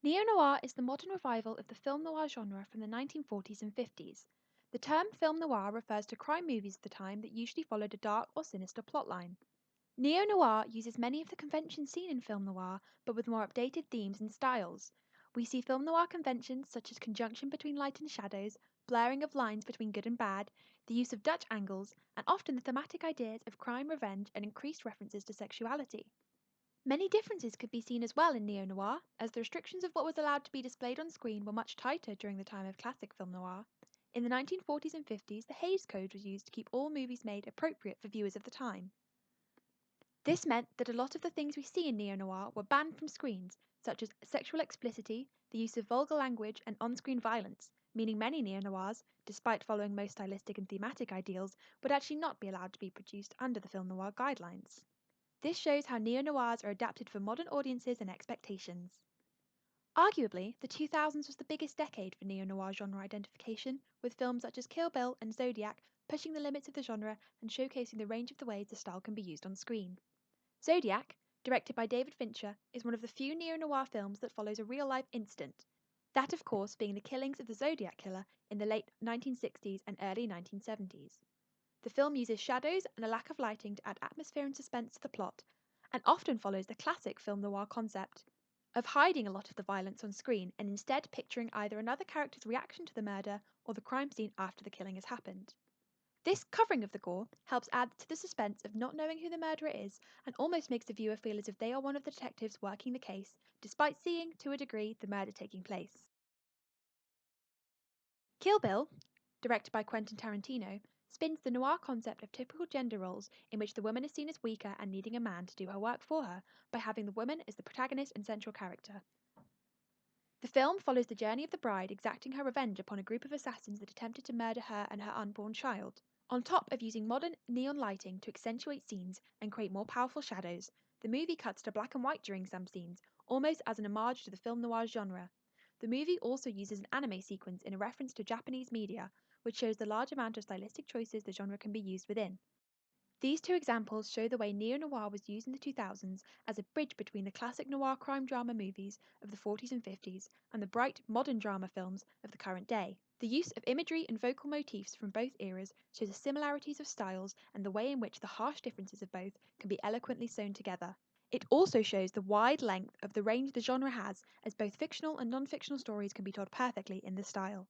Neo-noir is the modern revival of the film noir genre from the 1940s and 50s. The term film noir refers to crime movies of the time that usually followed a dark or sinister plotline. Neo-noir uses many of the conventions seen in film noir, but with more updated themes and styles. We see film noir conventions such as conjunction between light and shadows, blurring of lines between good and bad, the use of Dutch angles, and often the thematic ideas of crime, revenge, and increased references to sexuality. Many differences could be seen as well in neo noir, as the restrictions of what was allowed to be displayed on screen were much tighter during the time of classic film noir. In the 1940s and 50s, the Hays Code was used to keep all movies made appropriate for viewers of the time. This meant that a lot of the things we see in neo noir were banned from screens, such as sexual explicitity, the use of vulgar language, and on screen violence, meaning many neo noirs, despite following most stylistic and thematic ideals, would actually not be allowed to be produced under the film noir guidelines. This shows how neo-noirs are adapted for modern audiences and expectations. Arguably, the 2000s was the biggest decade for neo-noir genre identification, with films such as Kill Bill and Zodiac pushing the limits of the genre and showcasing the range of the ways the style can be used on screen. Zodiac, directed by David Fincher, is one of the few neo-noir films that follows a real-life incident, that of course being the killings of the Zodiac Killer in the late 1960s and early 1970s. The film uses shadows and a lack of lighting to add atmosphere and suspense to the plot, and often follows the classic film noir concept of hiding a lot of the violence on screen and instead picturing either another character's reaction to the murder or the crime scene after the killing has happened. This covering of the gore helps add to the suspense of not knowing who the murderer is and almost makes the viewer feel as if they are one of the detectives working the case, despite seeing, to a degree, the murder taking place. Kill Bill, directed by Quentin Tarantino, spins the noir concept of typical gender roles in which the woman is seen as weaker and needing a man to do her work for her by having the woman as the protagonist and central character. The film follows the journey of the bride exacting her revenge upon a group of assassins that attempted to murder her and her unborn child. On top of using modern neon lighting to accentuate scenes and create more powerful shadows, the movie cuts to black and white during some scenes, almost as an homage to the film noir genre. The movie also uses an anime sequence in a reference to Japanese media, which shows the large amount of stylistic choices the genre can be used within. These two examples show the way neo-noir was used in the 2000s as a bridge between the classic noir crime drama movies of the 40s and 50s and the bright, modern drama films of the current day. The use of imagery and vocal motifs from both eras shows the similarities of styles and the way in which the harsh differences of both can be eloquently sewn together. It also shows the wide length of the range the genre has, as both fictional and non-fictional stories can be told perfectly in this style.